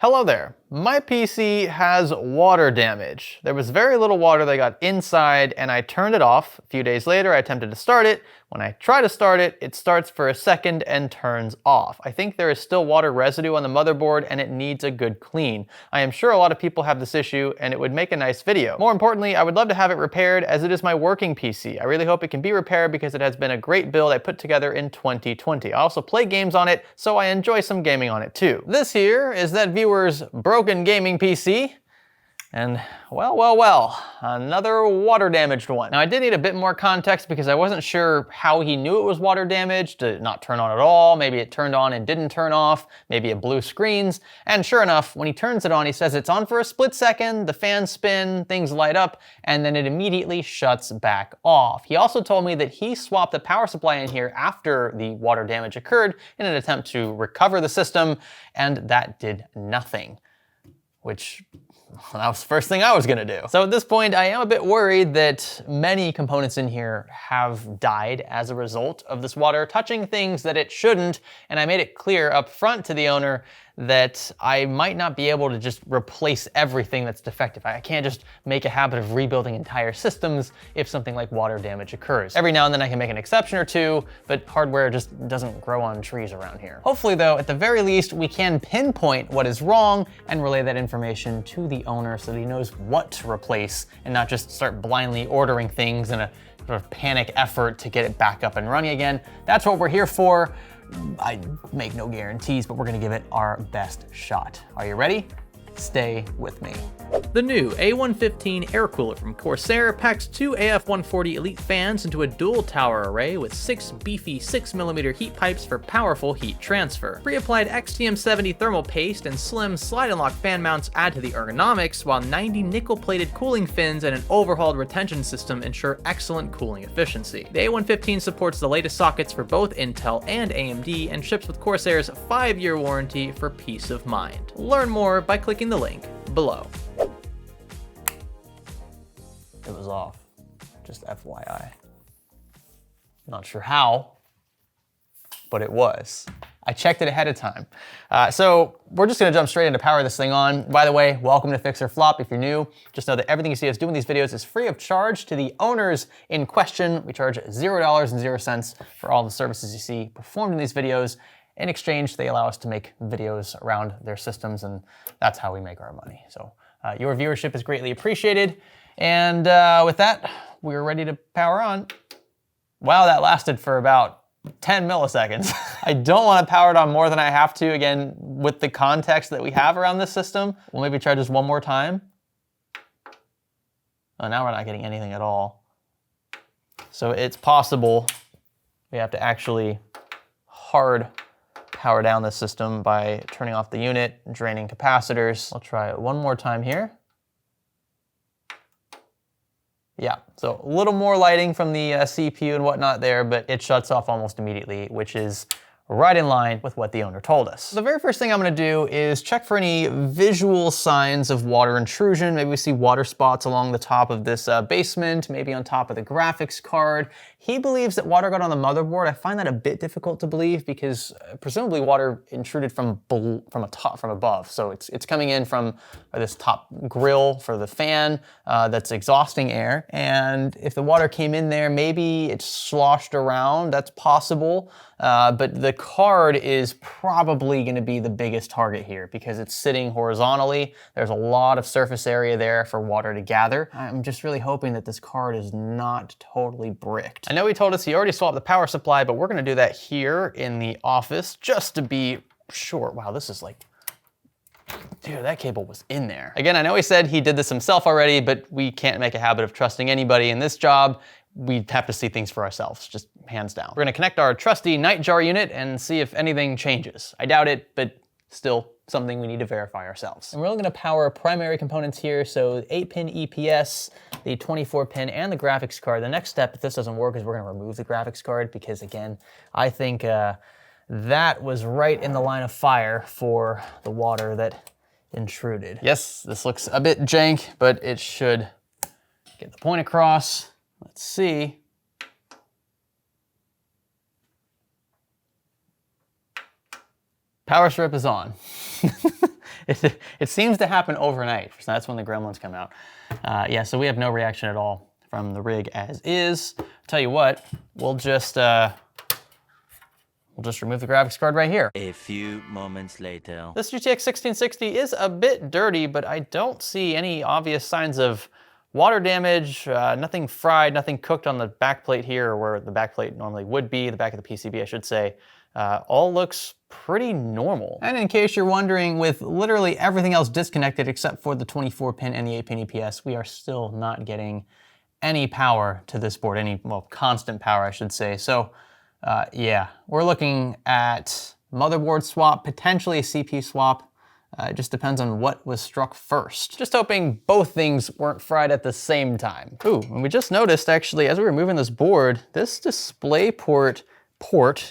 Hello there. My PC has water damage. There was very little water that got inside and I turned it off. A few days later, I attempted to start it. When I try to start it, it starts for a second and turns off. I think there is still water residue on the motherboard and it needs a good clean. I am sure a lot of people have this issue and it would make a nice video. More importantly, I would love to have it repaired as it is my working PC. I really hope it can be repaired because it has been a great build I put together in 2020. I also play games on it, so I enjoy some gaming on it too. This here is that viewer's broken gaming PC. And well, another water damaged one. Now I did need a bit more context because I wasn't sure how he knew it was water damaged. Did it not turn on at all? Maybe it turned on and didn't turn off. Maybe it blew screens. And sure enough, when he turns it on, he says it's on for a split second, the fans spin, things light up, and then it immediately shuts back off. He also told me that he swapped the power supply in here after the water damage occurred in an attempt to recover the system, and that did nothing. Which, that was the first thing I was gonna do. So at this point, I am a bit worried that many components in here have died as a result of this water touching things that it shouldn't, and I made it clear up front to the owner that I might not be able to just replace everything that's defective. I can't just make a habit of rebuilding entire systems if something like water damage occurs. Every now and then I can make an exception or two, but hardware just doesn't grow on trees around here. Hopefully though, at the very least, we can pinpoint what is wrong and relay that information to the owner so that he knows what to replace and not just start blindly ordering things in a sort of panic effort to get it back up and running again. That's what we're here for. I make no guarantees, but we're gonna give it our best shot. Are you ready? Stay with me. The new A115 air cooler from Corsair packs two AF140 Elite fans into a dual tower array with 6 beefy 6mm heat pipes for powerful heat transfer. Pre-applied XTM70 thermal paste and slim slide and lock fan mounts add to the ergonomics, while 90 nickel-plated cooling fins and an overhauled retention system ensure excellent cooling efficiency. The A115 supports the latest sockets for both Intel and AMD and ships with Corsair's 5-year warranty for peace of mind. Learn more by clicking the link below. It was off, just FYI. Not sure how, but it was. I checked it ahead of time. So we're just gonna jump straight into power this thing on. By the way, welcome to Fix or Flop. If you're new, just know that everything you see us doing these videos is free of charge to the owners in question. We charge $0 for all the services you see performed in these videos. In exchange, they allow us to make videos around their systems, and that's how we make our money. So your viewership is greatly appreciated. And with that, we're ready to power on. Wow, that lasted for about 10 milliseconds. I don't want to power it on more than I have to, again, with the context that we have around this system. We'll maybe try just one more time. Oh, now we're not getting anything at all. So it's possible we have to actually hard power down the system by turning off the unit, draining capacitors. I'll try it one more time here. Yeah, so a little more lighting from the CPU and whatnot there, but it shuts off almost immediately, which is right in line with what the owner told us. The very first thing I'm gonna do is check for any visual signs of water intrusion. Maybe we see water spots along the top of this basement, maybe on top of the graphics card. He believes that water got on the motherboard. I find that a bit difficult to believe because presumably water intruded from above. So it's coming in from this top grill for the fan that's exhausting air. And if the water came in there, maybe it sloshed around, that's possible. But the card is probably gonna be the biggest target here because it's sitting horizontally. There's a lot of surface area there for water to gather. I'm just really hoping that this card is not totally bricked. I know he told us he already swapped the power supply, but we're gonna do that here in the office just to be sure. Wow, this is like, dude, that cable was in there. Again, I know he said he did this himself already, but we can't make a habit of trusting anybody in this job. We have to see things for ourselves, just hands down. We're gonna connect our trusty Nightjar unit and see if anything changes. I doubt it, but still something we need to verify ourselves. And we're only gonna power primary components here, so 8-pin EPS, the 24-pin, and the graphics card. The next step, if this doesn't work, is we're gonna remove the graphics card because, again, I think that was right in the line of fire for the water that intruded. Yes, this looks a bit jank, but it should get the point across. Let's see. Power strip is on. It seems to happen overnight, so that's when the gremlins come out. Yeah, so we have no reaction at all from the rig as is. Tell you what, we'll just remove the graphics card right here. A few moments later. This GTX 1660 is a bit dirty, but I don't see any obvious signs of water damage, nothing fried, nothing cooked on the backplate here, where the backplate normally would be, the back of the PCB, I should say. All looks pretty normal. And in case you're wondering, with literally everything else disconnected except for the 24-pin and the 8-pin EPS, we are still not getting any power to this board, well, constant power, I should say. So, yeah, we're looking at motherboard swap, potentially a CPU swap. It just depends on what was struck first. Just hoping both things weren't fried at the same time. Ooh, and we just noticed, actually, as we were moving this board, this display port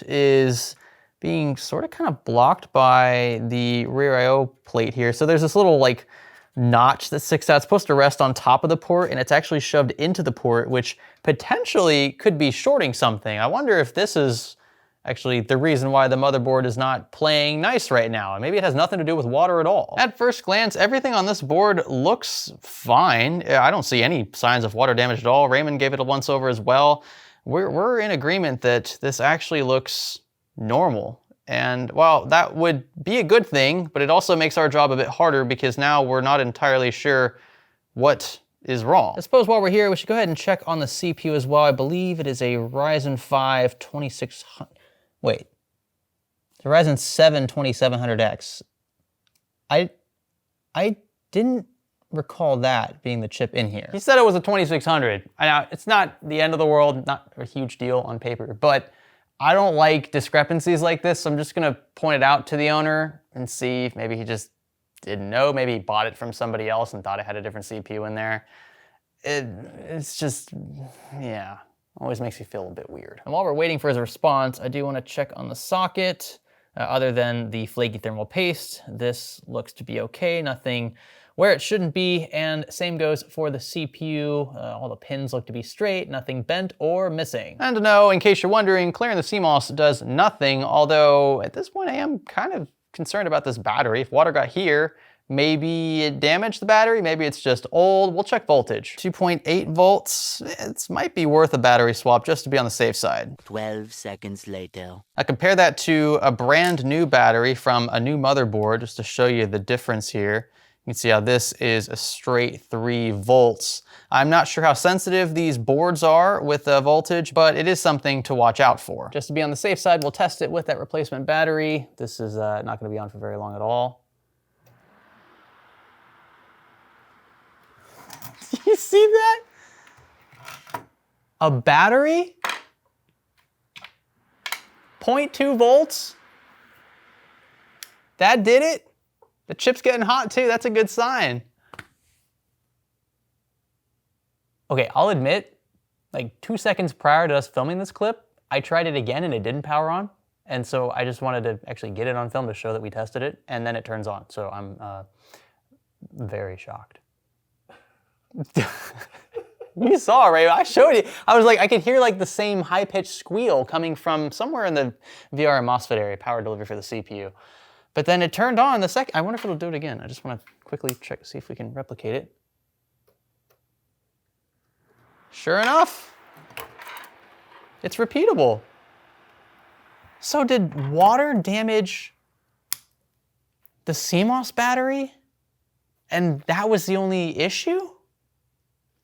is being sort of kind of blocked by the rear I/O plate here. So there's this little like notch that sticks out. It's supposed to rest on top of the port, and it's actually shoved into the port, which potentially could be shorting something. I wonder if this is actually the reason why the motherboard is not playing nice right now. And maybe it has nothing to do with water at all. At first glance, everything on this board looks fine. I don't see any signs of water damage at all. Raymond gave it a once over as well. We're in agreement that this actually looks normal. And while that would be a good thing, but it also makes our job a bit harder because now we're not entirely sure what is wrong. I suppose while we're here, we should go ahead and check on the CPU as well. I believe it is a Ryzen 5 2600, wait, it's a Ryzen 7 2700X. I didn't recall that being the chip in here. He said it was a 2600. Now, it's not the end of the world, not a huge deal on paper, but I don't like discrepancies like this, so I'm just gonna point it out to the owner and see if maybe he just didn't know, maybe he bought it from somebody else and thought it had a different CPU in there. It's just, yeah, always makes me feel a bit weird. And while we're waiting for his response, I do wanna check on the socket. Other than the flaky thermal paste, this looks to be okay, nothing where it shouldn't be, and same goes for the CPU. All the pins look to be straight, nothing bent or missing. And no, in case you're wondering, clearing the CMOS does nothing, although at this point I am kind of concerned about this battery. If water got here, maybe it damaged the battery, maybe it's just old. We'll check voltage. 2.8 volts, it might be worth a battery swap just to be on the safe side. 12 seconds later. I compare that to a brand new battery from a new motherboard just to show you the difference here. You can see how this is a straight 3 volts. I'm not sure how sensitive these boards are with voltage, but it is something to watch out for. Just to be on the safe side, we'll test it with that replacement battery. This is not gonna be on for very long at all. You see that? A battery? 0.2 volts? That did it? The chip's getting hot too, that's a good sign. Okay, I'll admit, like 2 seconds prior to us filming this clip, I tried it again and it didn't power on. And so I just wanted to actually get it on film to show that we tested it, and then it turns on. So I'm very shocked. You saw, right? I showed you. I was like, I could hear like the same high-pitched squeal coming from somewhere in the VR MOSFET area, power delivery for the CPU. But then it turned on the second. I wonder if it'll do it again. I just want to quickly check, see if we can replicate it. Sure enough, it's repeatable. So did water damage the CMOS battery? And that was the only issue?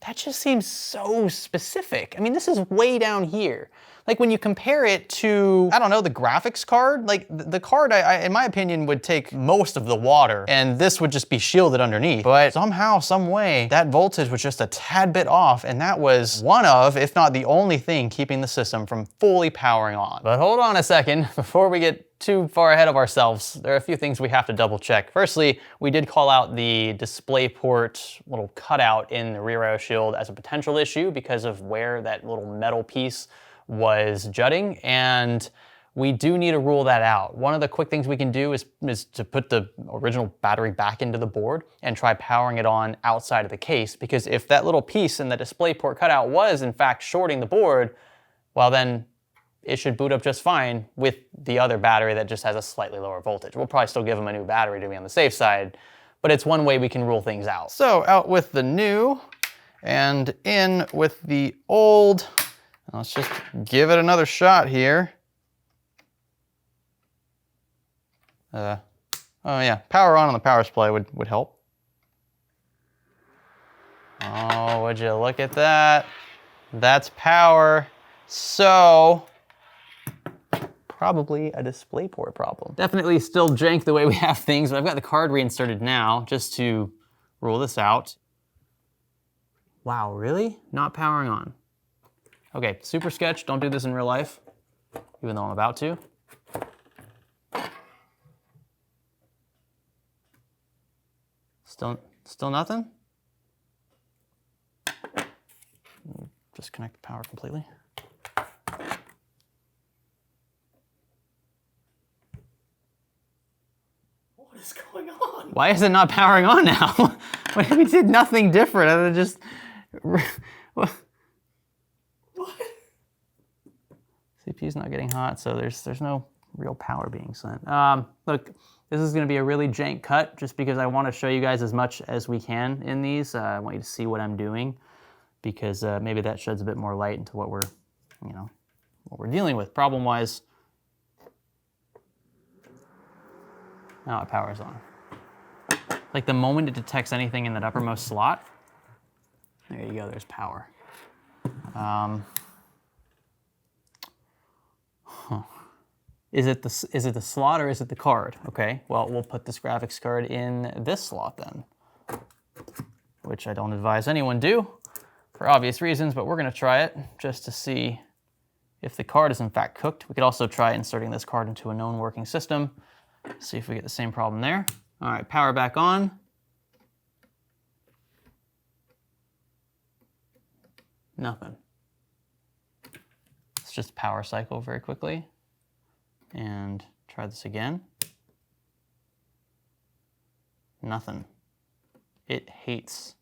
That just seems so specific. I mean, this is way down here. Like when you compare it to, I don't know, the graphics card, like the card, in my opinion, would take most of the water and this would just be shielded underneath. But somehow, some way, that voltage was just a tad bit off, and that was one of, if not the only thing keeping the system from fully powering on. But hold on a second, before we get too far ahead of ourselves, there are a few things we have to double check. Firstly, we did call out the display port little cutout in the rear I/O shield as a potential issue because of where that little metal piece was jutting, and we do need to rule that out. One of the quick things we can do is to put the original battery back into the board and try powering it on outside of the case, because if that little piece in the display port cutout was in fact shorting the board, well then it should boot up just fine with the other battery that just has a slightly lower voltage. We'll probably still give them a new battery to be on the safe side, but it's one way we can rule things out. So out with the new and in with the old. Let's just give it another shot here. Oh yeah, power on the power supply would help. Oh, would you look at that? That's power. So, probably a display port problem. Definitely still jank the way we have things, but I've got the card reinserted now just to rule this out. Wow, really? Not powering on. Okay, super sketch, don't do this in real life, even though I'm about to. Still nothing? Disconnect the power completely. What is going on? Why is it not powering on now? We did nothing different other than just... What? CPU's not getting hot, so there's no real power being sent. Look, this is gonna be a really jank cut just because I wanna show you guys as much as we can in these. I want you to see what I'm doing because maybe that sheds a bit more light into what we're dealing with problem-wise. Now it powers on. Like the moment it detects anything in that uppermost slot, there you go, there's power. Is it the slot or is it the card? Okay, well, we'll put this graphics card in this slot then, which I don't advise anyone do for obvious reasons, but we're gonna try it just to see if the card is in fact cooked. We could also try inserting this card into a known working system, see if we get the same problem there. All right, power back on. Nothing. Let's just power cycle very quickly and try this again. Nothing. It hates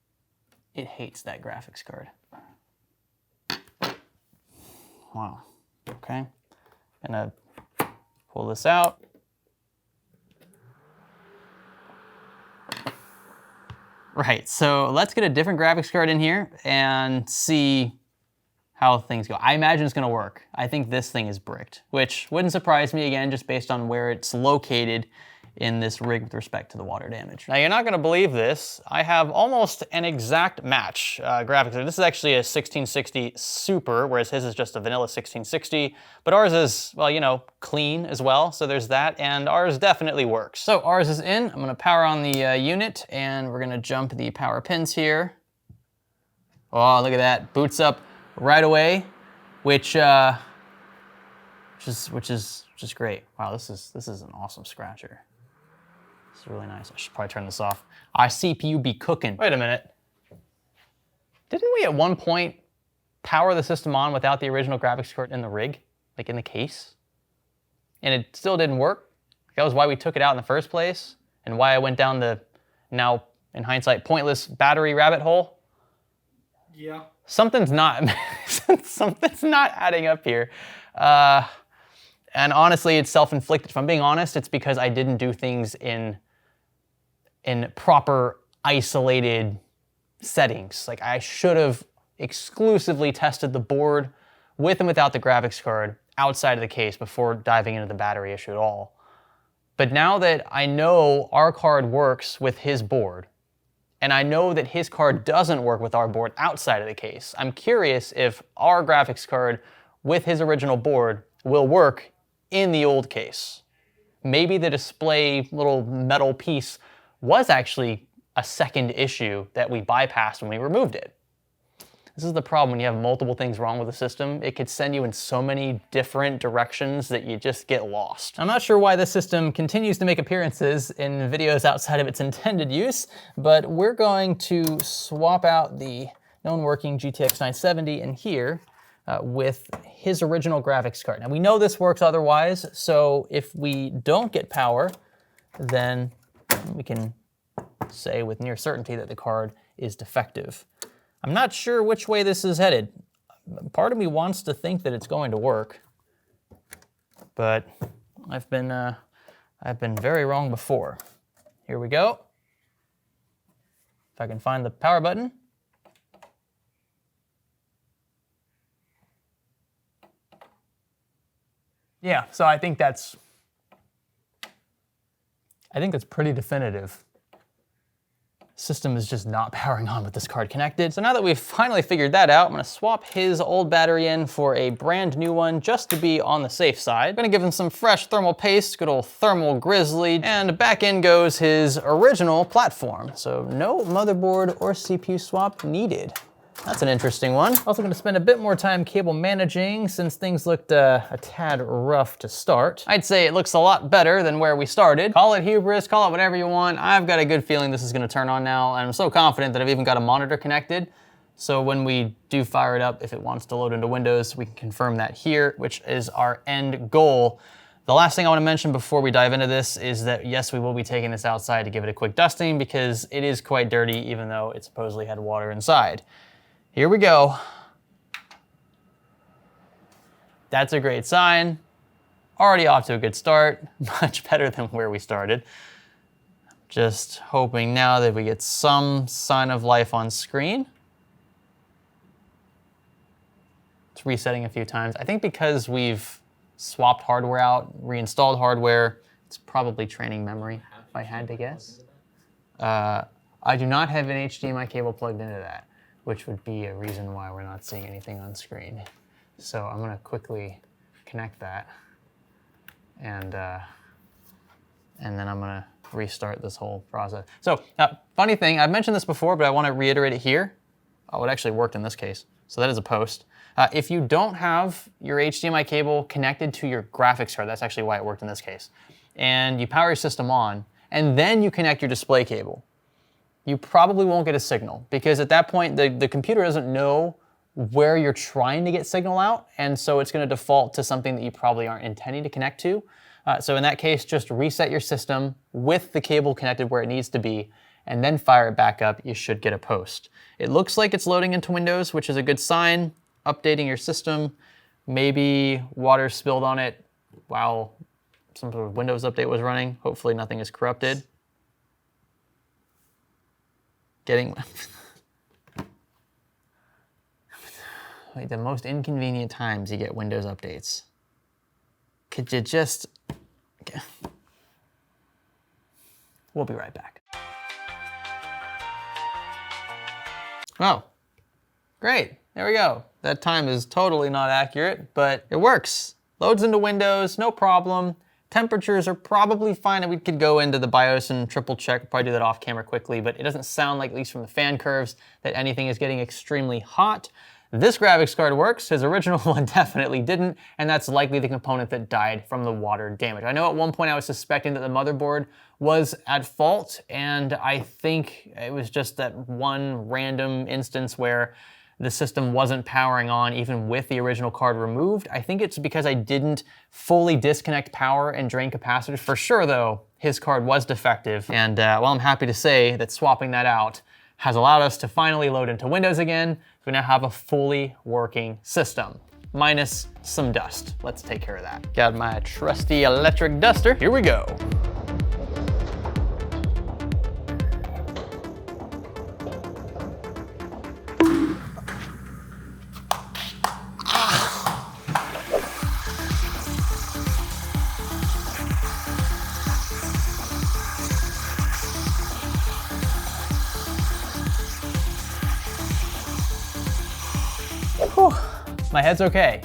that graphics card. Wow, okay. Gonna pull this out. Right, so let's get a different graphics card in here and see how things go. I imagine it's gonna work. I think this thing is bricked, which wouldn't surprise me again, just based on where it's located in this rig with respect to the water damage. Now you're not gonna believe this. I have almost an exact match graphics. This is actually a 1660 Super, whereas his is just a vanilla 1660, but ours is, well, you know, clean as well, so there's that, and ours definitely works. So ours is in. I'm gonna power on the unit, and we're gonna jump the power pins here. Oh, look at that, boots up right away, which is great. Wow, this is an awesome scratcher. It's really nice. I should probably turn this off. Our CPU be cooking. Wait a minute. Didn't we at one point power the system on without the original graphics card in the rig, like in the case? And it still didn't work? That was why we took it out in the first place and why I went down the, now in hindsight, pointless battery rabbit hole? Yeah. Something's not adding up here. And honestly, it's self-inflicted. If I'm being honest, it's because I didn't do things in proper isolated settings. Like I should have exclusively tested the board with and without the graphics card outside of the case before diving into the battery issue at all. But now that I know our card works with his board, and I know that his card doesn't work with our board outside of the case, I'm curious if our graphics card with his original board will work in the old case. Maybe the display little metal piece was actually a second issue that we bypassed when we removed it. This is the problem when you have multiple things wrong with the system. It could send you in so many different directions that you just get lost. I'm not sure why this system continues to make appearances in videos outside of its intended use, but we're going to swap out the known working GTX 970 in here with his original graphics card. Now we know this works otherwise, so if we don't get power, then we can say with near certainty that the card is defective. I'm not sure which way this is headed. Part of me wants to think that it's going to work, but I've been very wrong before. Here we go. If I can find the power button. Yeah, so I think that's pretty definitive. System is just not powering on with this card connected. So now that we've finally figured that out, I'm gonna swap his old battery in for a brand new one just to be on the safe side. I'm gonna give him some fresh thermal paste, good old thermal grizzly, and back in goes his original platform. So no motherboard or CPU swap needed. That's an interesting one. Also gonna spend a bit more time cable managing since things looked a tad rough to start. I'd say it looks a lot better than where we started. Call it hubris, call it whatever you want. I've got a good feeling this is gonna turn on now, and I'm so confident that I've even got a monitor connected. So when we do fire it up, if it wants to load into Windows, we can confirm that here, which is our end goal. The last thing I wanna mention before we dive into this is that yes, we will be taking this outside to give it a quick dusting because it is quite dirty, even though it supposedly had water inside. Here we go. That's a great sign. Already off to a good start, much better than where we started. Just hoping now that we get some sign of life on screen. It's resetting a few times. I think because we've swapped hardware out, reinstalled hardware, it's probably training memory, if I had to guess. I do not have an HDMI cable plugged into that, which would be a reason why we're not seeing anything on screen. So I'm gonna quickly connect that and then I'm gonna restart this whole process. So funny thing, I've mentioned this before, but I wanna reiterate it here. Oh, it actually worked in this case. So that is a post. If you don't have your HDMI cable connected to your graphics card, that's actually why it worked in this case, and you power your system on, and then you connect your display cable, you probably won't get a signal because at that point, the computer doesn't know where you're trying to get signal out, and so it's gonna default to something that you probably aren't intending to connect to. So in that case, just reset your system with the cable connected where it needs to be, and then fire it back up, you should get a post. It looks like it's loading into Windows, which is a good sign. Updating your system, maybe water spilled on it while some sort of Windows update was running. Hopefully nothing is corrupted. Getting like the most inconvenient times you get Windows updates. Could you just... Okay. We'll be right back. Oh, great, there we go. That time is totally not accurate, but it works. Loads into Windows, no problem. Temperatures are probably fine, and we could go into the BIOS and triple check, probably do that off camera quickly, but it doesn't sound like, at least from the fan curves, that anything is getting extremely hot. This graphics card works, his original one definitely didn't, and that's likely the component that died from the water damage. I know at one point I was suspecting that the motherboard was at fault, and I think it was just that one random instance where the system wasn't powering on even with the original card removed. I think it's because I didn't fully disconnect power and drain capacitors. For sure though, his card was defective, and while I'm happy to say that swapping that out has allowed us to finally load into Windows again, we now have a fully working system, minus some dust. Let's take care of that. Got my trusty electric duster, here we go. Whew. My head's okay.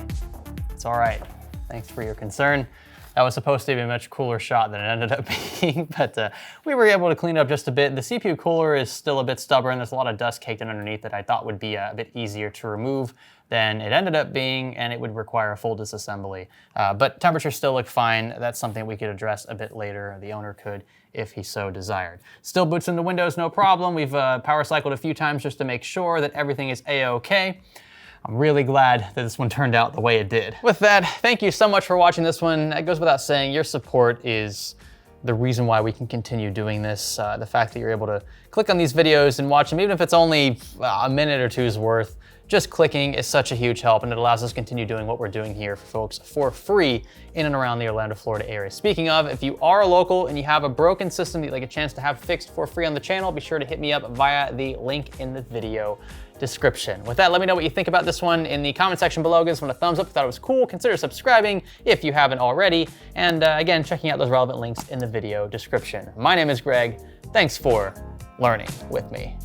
It's all right. Thanks for your concern. That was supposed to be a much cooler shot than it ended up being, but we were able to clean it up just a bit. The CPU cooler is still a bit stubborn. There's a lot of dust caked in underneath that I thought would be a bit easier to remove than it ended up being, and it would require a full disassembly. But temperatures still look fine. That's something we could address a bit later. The owner could if he so desired. Still boots into Windows, no problem. We've power cycled a few times just to make sure that everything is A-okay. I'm really glad that this one turned out the way it did. With that, thank you so much for watching this one. It goes without saying, your support is the reason why we can continue doing this. The fact that you're able to click on these videos and watch them, even if it's only a minute or two's worth, just clicking is such a huge help, and it allows us to continue doing what we're doing here for folks for free in and around the Orlando, Florida area. Speaking of, if you are local and you have a broken system that you'd like a chance to have fixed for free on the channel, be sure to hit me up via the link in the video description. With that, let me know what you think about this one in the comment section below. Give this one a thumbs up if you thought it was cool. Consider subscribing if you haven't already. And again, checking out those relevant links in the video description. My name is Greg. Thanks for learning with me.